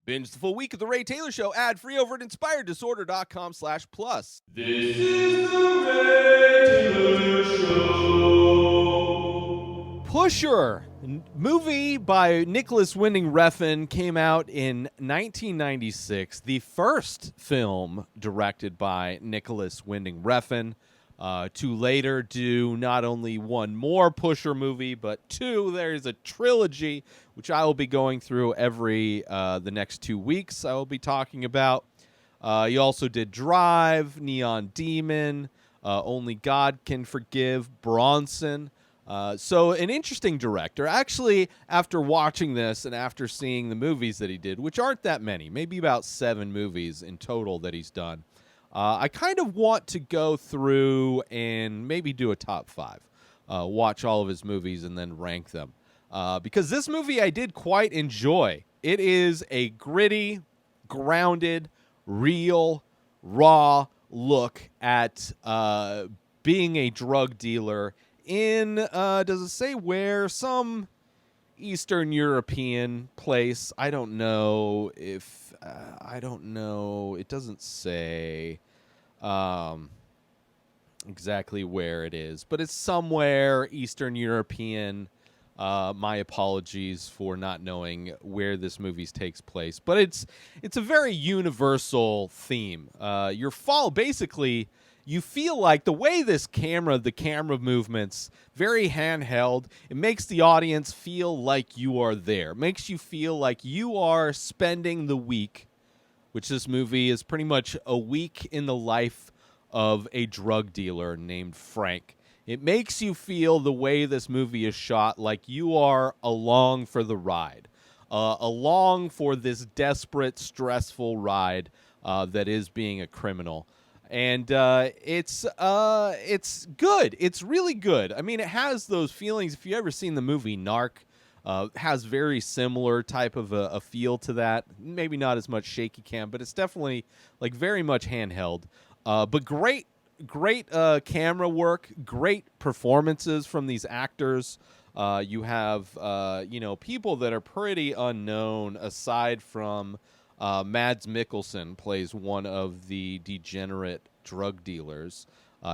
Binge the full week of The Ray Taylor Show ad-free over at inspireddisorder.com/plus. This is The Ray Taylor Show. Pusher, movie by Nicolas Refn, came out in 1996. The first film directed by Nicolas Refn. To later do not only one more Pusher movie, but two. There's a trilogy, which I will be going through every the next 2 weeks. I will be talking about. He also did Drive, Neon Demon, Only God Can Forgive, Bronson. So an interesting director. Actually, after watching this and after seeing the movies that he did, which aren't that many, maybe about 7 movies in total that he's done, I kind of want to go through and maybe do a top 5. Watch all of his movies and then rank them. Because this movie I did quite enjoy. It is a gritty, grounded, real, raw look at being a drug dealer in, does it say where? Some Eastern European place. I don't know if, I don't know. It doesn't say exactly where it is, but it's somewhere Eastern European. My apologies for not knowing where this movie takes place, but it's a very universal theme. Basically, you feel like the way the camera movements, very handheld, it makes the audience feel like you are there. It makes you feel like you are spending the week, which this movie is pretty much a week in the life of a drug dealer named Frank. It makes you feel the way this movie is shot like you are along for the ride, along for this desperate, stressful ride that is being a criminal. And it's good. It's really good. I mean, it has those feelings. If you ever seen the movie Narc, has very similar type of a feel to that. Maybe not as much shaky cam, but it's definitely like very much handheld. But great camera work, great performances from these actors. You have people that are pretty unknown aside from Mads Mikkelsen plays one of the degenerate drug dealers.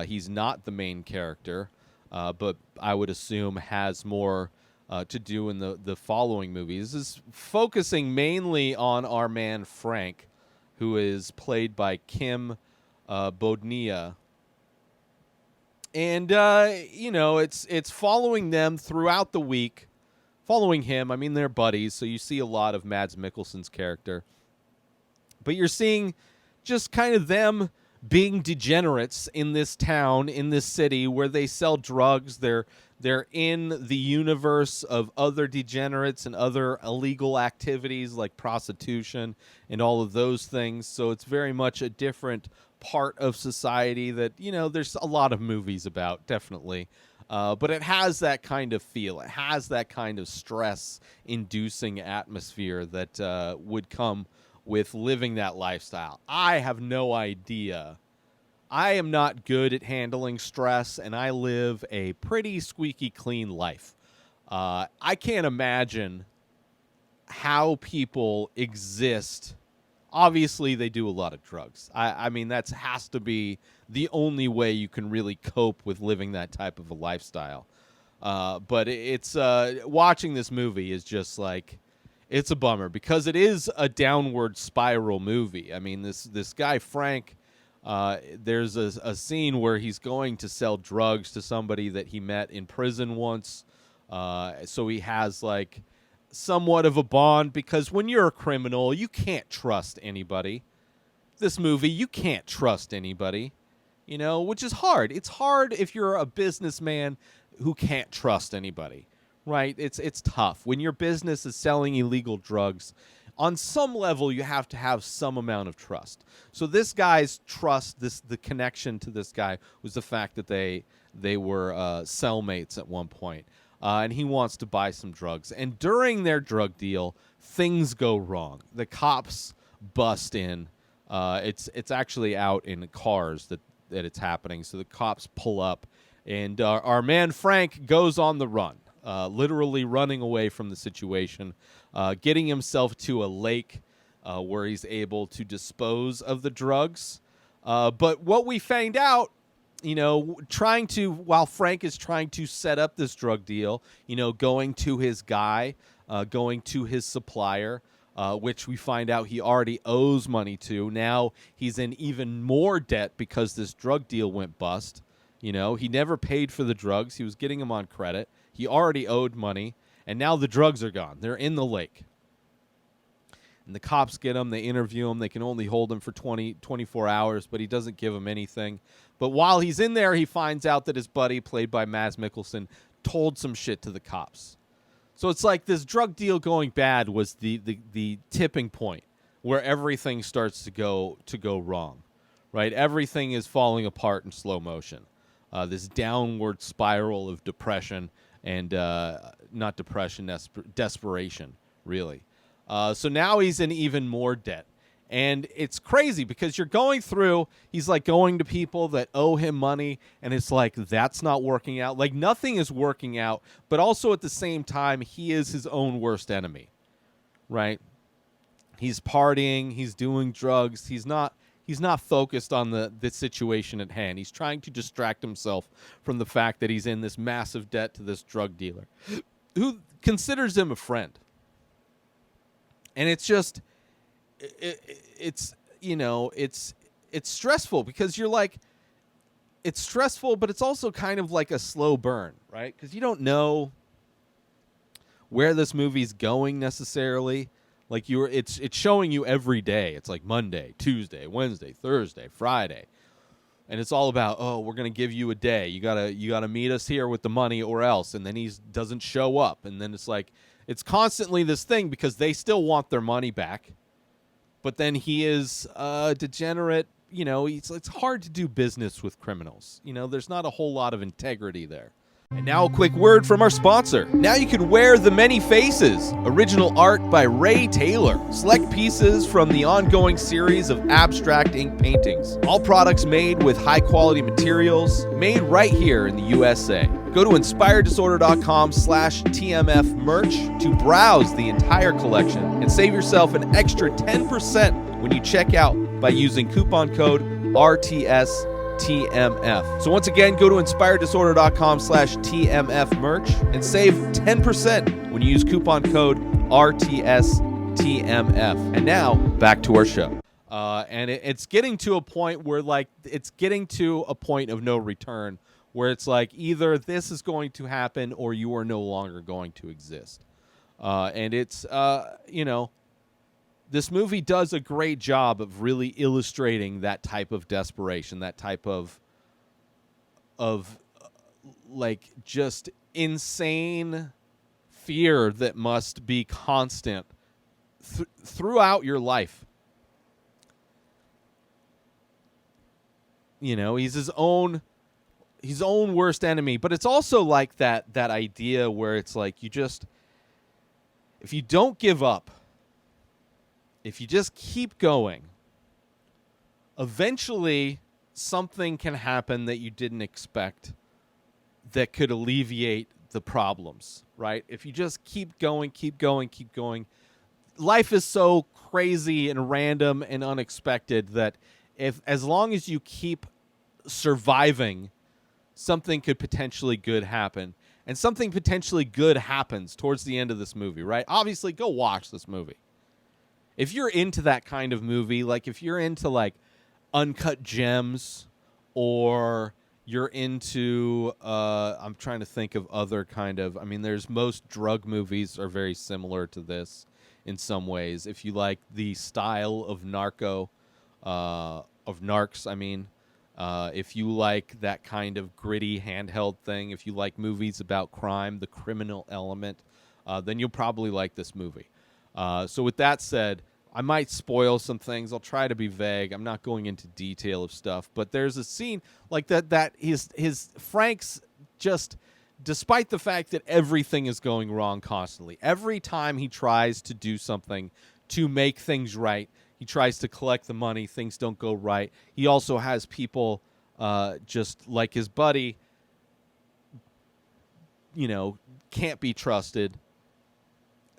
He's not the main character, but I would assume has more to do in the following movies. This is focusing mainly on our man Frank, who is played by Kim Bodnia. And, it's following them throughout the week. Following him, I mean, they're buddies, so you see a lot of Mads Mikkelsen's character. But you're seeing just kind of them being degenerates in this town, in this city, where they sell drugs. They're in the universe of other degenerates and other illegal activities like prostitution and all of those things. So it's very much a different part of society that, there's a lot of movies about, definitely. But it has that kind of feel. It has that kind of stress-inducing atmosphere that would come with living that lifestyle. I have no idea. I am not good at handling stress, and I live a pretty squeaky clean life. I can't imagine how people exist. Obviously, they do a lot of drugs. I mean, that has to be the only way you can really cope with living that type of a lifestyle. But it's watching this movie is just like, it's a bummer because it is a downward spiral movie. I mean, this guy Frank, there's a scene where he's going to sell drugs to somebody that he met in prison once. So he has like somewhat of a bond because when you're a criminal, you can't trust anybody. This movie, you can't trust anybody, which is hard. It's hard if you're a businessman who can't trust anybody. Right, it's tough. When your business is selling illegal drugs, on some level you have to have some amount of trust. So this guy's trust, the connection to this guy was the fact that they were cellmates at one point, and he wants to buy some drugs. And during their drug deal, things go wrong. The cops bust in. It's actually out in cars that it's happening. So the cops pull up, and our man Frank goes on the run. Literally running away from the situation, getting himself to a lake where he's able to dispose of the drugs. But what we find out, while Frank is trying to set up this drug deal, going to his guy, going to his supplier, which we find out he already owes money to. Now he's in even more debt because this drug deal went bust. He never paid for the drugs. He was getting them on credit. He already owed money, and now the drugs are gone. They're in the lake. And the cops get him. They interview him. They can only hold him for 24 hours, but he doesn't give them anything. But while he's in there, he finds out that his buddy, played by Mads Mikkelsen, told some shit to the cops. So it's like this drug deal going bad was the tipping point where everything starts to go wrong, right? Everything is falling apart in slow motion. This downward spiral of depression and not depression, desperation, really. So now he's in even more debt. And it's crazy because you're going through, he's like going to people that owe him money, and it's like, that's not working out. Like, nothing is working out, but also at the same time, he is his own worst enemy, right? He's partying, he's doing drugs, he's not focused on the situation at hand. He's trying to distract himself from the fact that he's in this massive debt to this drug dealer who considers him a friend. And it's just, it's stressful because you're like, it's stressful, but it's also kind of like a slow burn, right? Because you don't know where this movie's going necessarily. Like it's showing you every day. It's like Monday, Tuesday, Wednesday, Thursday, Friday. And it's all about, we're going to give you a day. You gotta meet us here with the money or else. And then he doesn't show up. And then it's like, it's constantly this thing because they still want their money back. But then he is degenerate. It's hard to do business with criminals. There's not a whole lot of integrity there. And now a quick word from our sponsor. Now you can wear The Many Faces, original art by Ray Taylor. Select pieces from the ongoing series of abstract ink paintings. All products made with high-quality materials, made right here in the USA. Go to inspireddisorder.com/TMF merch to browse the entire collection and save yourself an extra 10% when you check out by using coupon code RTSTMF. So once again, go to inspireddisorder.com/TMF merch and save 10% when you use coupon code RTSTMF. And now, back to our show. And it's getting to a point where, it's getting to a point of no return, where it's like either this is going to happen or you are no longer going to exist. And it's, this movie does a great job of really illustrating that type of desperation, that type of just insane fear that must be constant throughout your life. He's his own worst enemy, but it's also like that idea where it's like if you don't give up, if you just keep going, eventually something can happen that you didn't expect that could alleviate the problems, right? If you just keep going, life is so crazy and random and unexpected that as long as you keep surviving, something could potentially good happen. And something potentially good happens towards the end of this movie, right? Obviously, go watch this movie. If you're into that kind of movie, like if you're into Uncut Gems, or you're into, I'm trying to think of other kind of, there's most drug movies are very similar to this in some ways. If you like the style of Narcs, if you like that kind of gritty handheld thing, if you like movies about crime, the criminal element, then you'll probably like this movie. So with that said, I might spoil some things. I'll try to be vague. I'm not going into detail of stuff, but there's a scene like that his Frank's just, despite the fact that everything is going wrong constantly, every time he tries to do something to make things right, he tries to collect the money, things don't go right. He also has people just like his buddy, can't be trusted.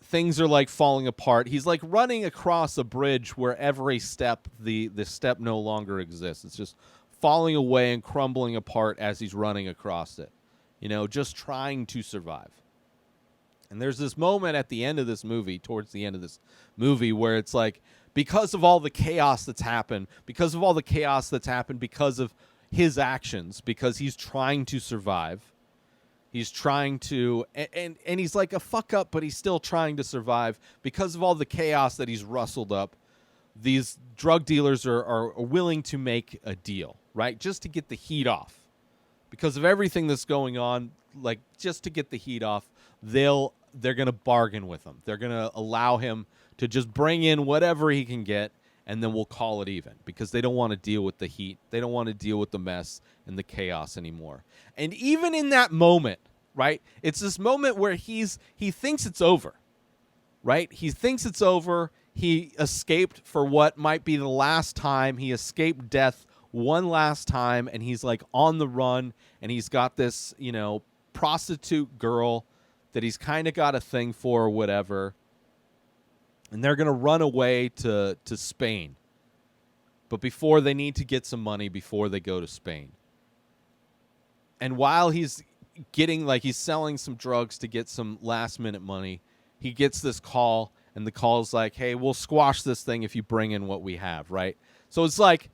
things are like falling apart. He's like running across a bridge where every step, the step no longer exists. It's just falling away and crumbling apart as he's running across it, just trying to survive. And there's this moment at the end of this movie, towards the end of this movie, where it's like, because of all the chaos that's happened, because of his actions, because he's trying to survive, he's trying to, and he's like a fuck up, but he's still trying to survive. Because of all the chaos that he's rustled up, these drug dealers are willing to make a deal, right? Just to get the heat off. Because of everything that's going on, like, just to get the heat off, they're going to bargain with him. They're going to allow him to just bring in whatever he can get, and then we'll call it even, because they don't want to deal with the heat. They don't want to deal with the mess and the chaos anymore. And even in that moment, right, it's this moment where he thinks it's over, right? He thinks it's over. He escaped for what might be the last time. He escaped death one last time, and he's like on the run, and he's got this, prostitute girl that he's kind of got a thing for or whatever. And they're going to run away to Spain. But before, they need to get some money before they go to Spain. And while he's he's selling some drugs to get some last minute money, he gets this call, and the call's like, hey, we'll squash this thing if you bring in what we have, right? So it's like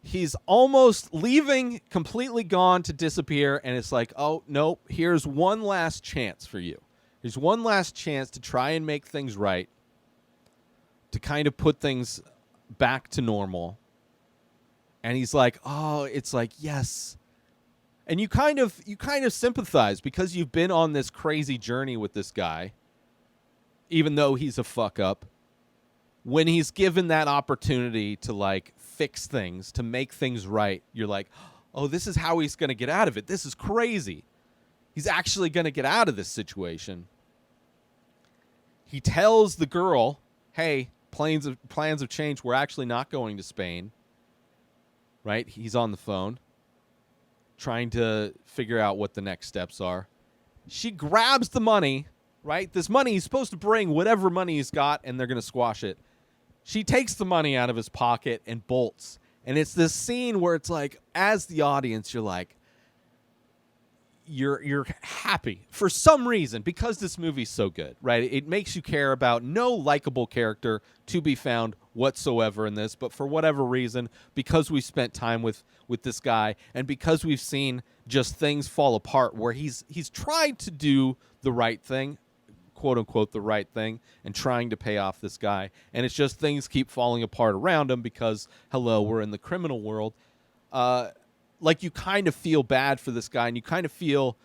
he's almost leaving, completely gone to disappear, and it's like, oh, nope, here's one last chance for you. Here's one last chance to try and make things right, to kind of put things back to normal. And he's like, oh, it's like, yes. And you kind of sympathize, because you've been on this crazy journey with this guy, even though he's a fuck up. When he's given that opportunity to like fix things, to make things right, you're like, oh, this is how he's going to get out of it. This is crazy. He's actually going to get out of this situation. He tells the girl, hey, plans have changed. We're actually not going to Spain. Right? He's on the phone trying to figure out what the next steps are. She grabs the money, right? This money, he's supposed to bring whatever money he's got, and they're going to squash it. She takes the money out of his pocket and bolts. And it's this scene where it's like, as the audience, you're like, you're happy for some reason, because this movie's so good, right? It makes you care about no likable character to be found whatsoever in this, but for whatever reason, because we spent time with this guy, and because we've seen just things fall apart, where he's tried to do the right thing, quote unquote the right thing, and trying to pay off this guy, and it's just things keep falling apart around him, because hello, we're in the criminal world. Like, you kind of feel bad for this guy, and you kind of feel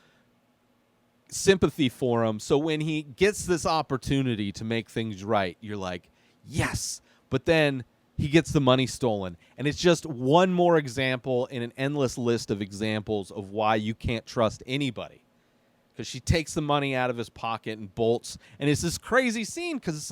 sympathy for him. So when he gets this opportunity to make things right, you're like, yes. But then he gets the money stolen. And it's just one more example in an endless list of examples of why you can't trust anybody. Because she takes the money out of his pocket and bolts. And it's this crazy scene, because it's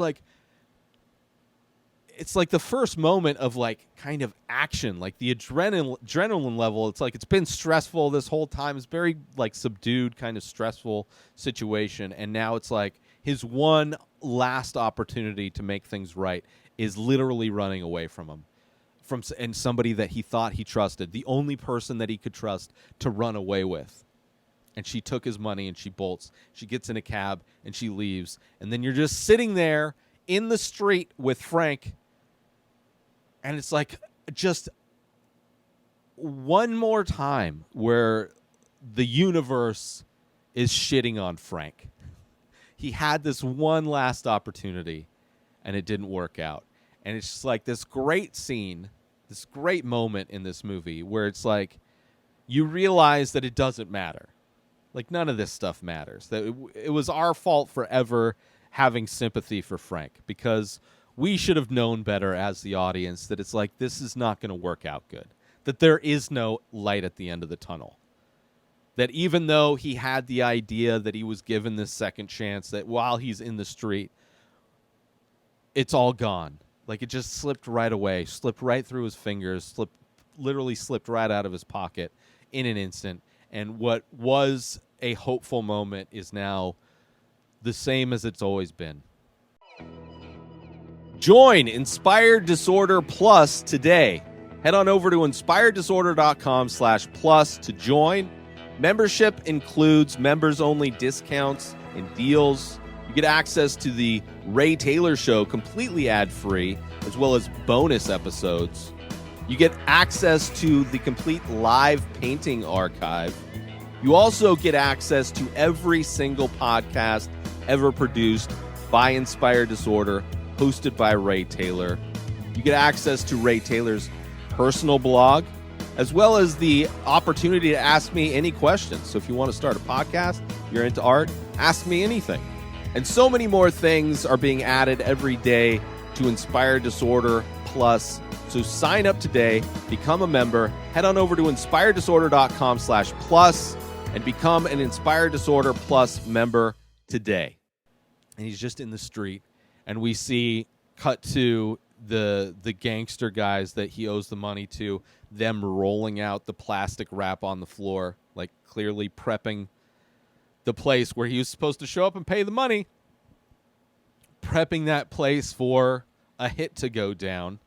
like the first moment of like kind of action, like the adrenaline level. It's like, it's been stressful this whole time. It's very like subdued, kind of stressful situation. And now it's like his one last opportunity to make things right is literally running away from him, and somebody that he thought he trusted, the only person that he could trust to run away with. And she took his money and she bolts. She gets in a cab and she leaves. And then you're just sitting there in the street with Frank. And it's like just one more time where the universe is shitting on Frank. He had this one last opportunity, and it didn't work out. And it's just like this great scene, this great moment in this movie where it's like you realize that it doesn't matter. Like, none of this stuff matters. That it was our fault for ever having sympathy for Frank, because we should have known better as the audience that it's like, this is not going to work out good. That there is no light at the end of the tunnel. That even though he had the idea that he was given this second chance, that while he's in the street, it's all gone. Like, it just slipped right away, slipped right through his fingers, literally slipped right out of his pocket in an instant. And what was a hopeful moment is now the same as it's always been. Join Inspired Disorder Plus today. Head on over to inspireddisorder.com/plus to join. Membership includes members-only discounts and deals. You get access to the Ray Taylor Show completely ad-free, as well as bonus episodes. You get access to the complete live painting archive. You also get access to every single podcast ever produced by Inspired Disorder, hosted by Ray Taylor. You get access to Ray Taylor's personal blog, as well as the opportunity to ask me any questions. So if you want to start a podcast, you're into art, ask me anything. And so many more things are being added every day to Inspired Disorder Plus. So sign up today, become a member, head on over to inspireddisorder.com/plus and become an Inspired Disorder Plus member today. And he's just in the street, and we see cut to the gangster guys that he owes the money to, them rolling out the plastic wrap on the floor, like clearly prepping the place where he was supposed to show up and pay the money, prepping that place for a hit to go down.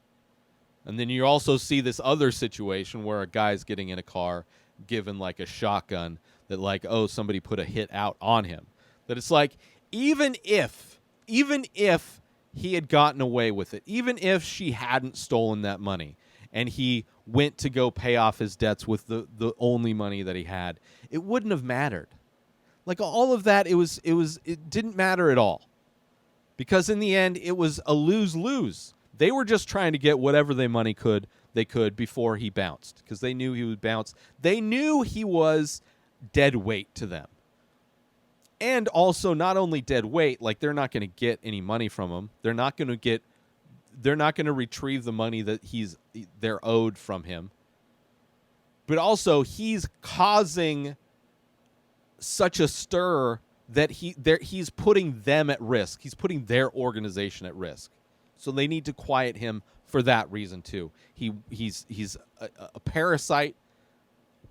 And then you also see this other situation where a guy's getting in a car, given like a shotgun, that like, oh, somebody put a hit out on him. That it's like, even if he had gotten away with it, even if she hadn't stolen that money and he went to go pay off his debts with the only money that he had, it wouldn't have mattered. Like all of that, it didn't matter at all. Because in the end, it was a lose-lose. They were just trying to get whatever they could before he bounced, because they knew he would bounce. They knew he was dead weight to them. And also not only dead weight, like they're not going to get any money from him. They're not going to retrieve the money that they're owed from him. But also he's causing such a stir that he's putting them at risk. He's putting their organization at risk. So they need to quiet him for that reason too. He's a parasite,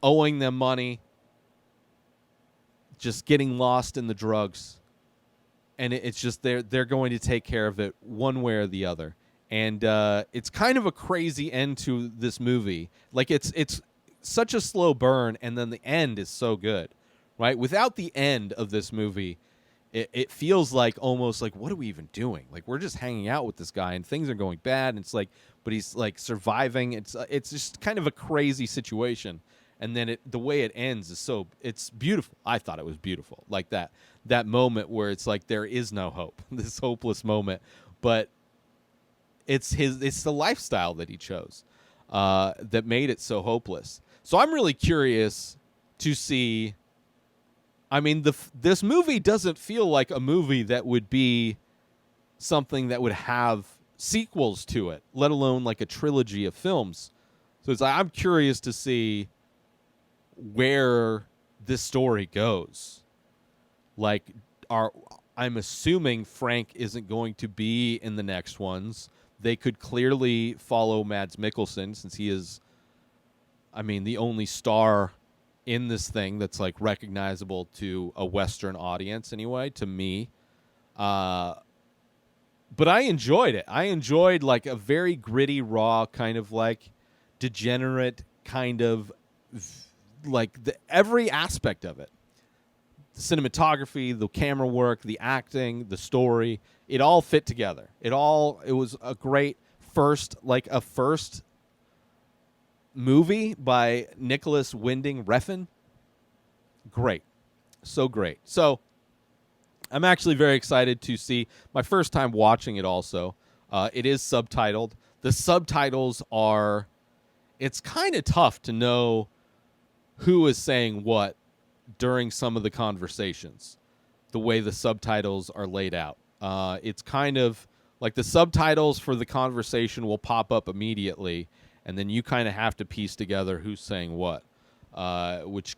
owing them money, just getting lost in the drugs, and it's just they're going to take care of it one way or the other. And it's kind of a crazy end to this movie. Like it's such a slow burn, and then the end is so good, right? Without the end of this movie, it feels like almost like, what are we even doing? Like we're just hanging out with this guy, and things are going bad. And it's like, but he's like surviving. It's just kind of a crazy situation. And then the way it ends is it's beautiful. I thought it was beautiful. Like that moment where it's like there is no hope, this hopeless moment. But it's the lifestyle that he chose that made it so hopeless. So I'm really curious to see. I mean, this movie doesn't feel like a movie that would be something that would have sequels to it, let alone like a trilogy of films. So it's like I'm curious to see where this story goes. Like, I'm assuming Frank isn't going to be in the next ones. They could clearly follow Mads Mikkelsen, since he is, I mean, the only star in this thing that's like recognizable to a Western audience anyway, to me. But I enjoyed it. I enjoyed like a very gritty, raw, kind of like degenerate kind of like every aspect of it. The cinematography, the camera work, the acting, the story, it all fit together. It was a great first movie by Nicolas Refn. Great. So great. So I'm actually very excited to see, my first time watching it also. It is subtitled. The subtitles it's kind of tough to know who is saying what during some of the conversations, the way the subtitles are laid out. It's kind of like the subtitles for the conversation will pop up immediately, and then you kind of have to piece together who's saying what, which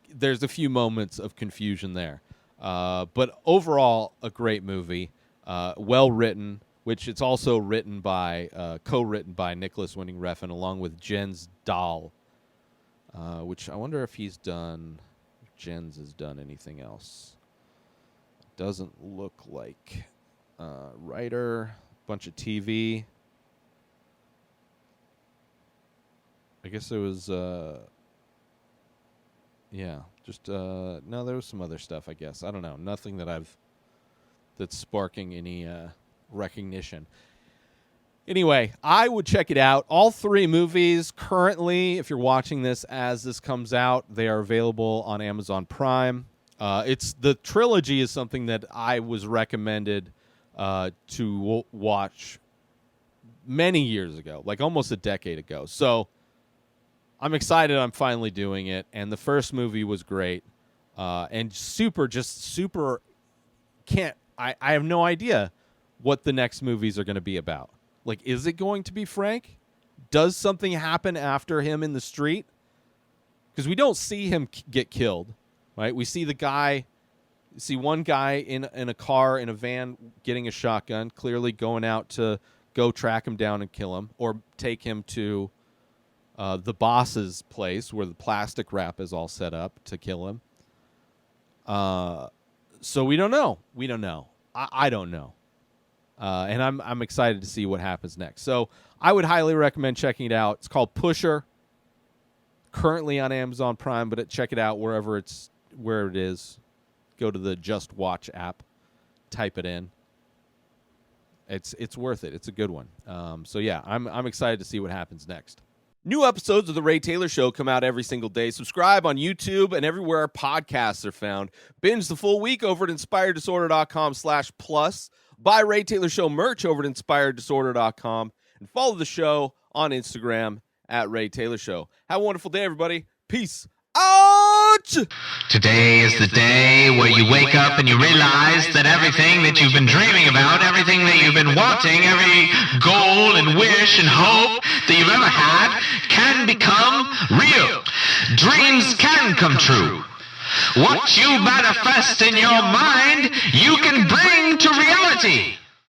there's a few moments of confusion there. But overall, a great movie, well written, which it's also co-written by Nicolas Refn along with Jens Dahl, which I wonder if Jens has done anything else. Doesn't look like writer, bunch of TV. I guess there was, no, there was some other stuff, I guess. I don't know. Nothing that's sparking any recognition. Anyway, I would check it out. All 3 movies currently, if you're watching this as this comes out, they are available on Amazon Prime. The trilogy is something that I was recommended to watch many years ago, like almost a decade ago. So I'm excited I'm finally doing it. And the first movie was great. And super I have no idea what the next movies are going to be about. Like, is it going to be Frank? Does something happen after him in the street? Because we don't see him get killed, right? We see one guy in a car, in a van, getting a shotgun, clearly going out to go track him down and kill him, or take him to the boss's place where the plastic wrap is all set up to kill him. So we don't know. We don't know. I don't know. And I'm excited to see what happens next. So I would highly recommend checking it out. It's called Pusher. Currently on Amazon Prime, but check it out where it is. Go to the Just Watch app. Type it in. It's worth it. It's a good one. So yeah, I'm excited to see what happens next. New episodes of The Ray Taylor Show come out every single day. Subscribe on YouTube and everywhere our podcasts are found. Binge the full week over at inspireddisorder.com/plus. Buy Ray Taylor Show merch over at inspireddisorder.com. And follow the show on Instagram at Ray Taylor Show. Have a wonderful day, everybody. Peace out! Today is the day where you wake up and you realize that everything that you've been dreaming about, everything that you've been wanting, every goal and wish and hope that you've ever had can become real. Dreams can come true. What you manifest in your mind, you can bring to reality.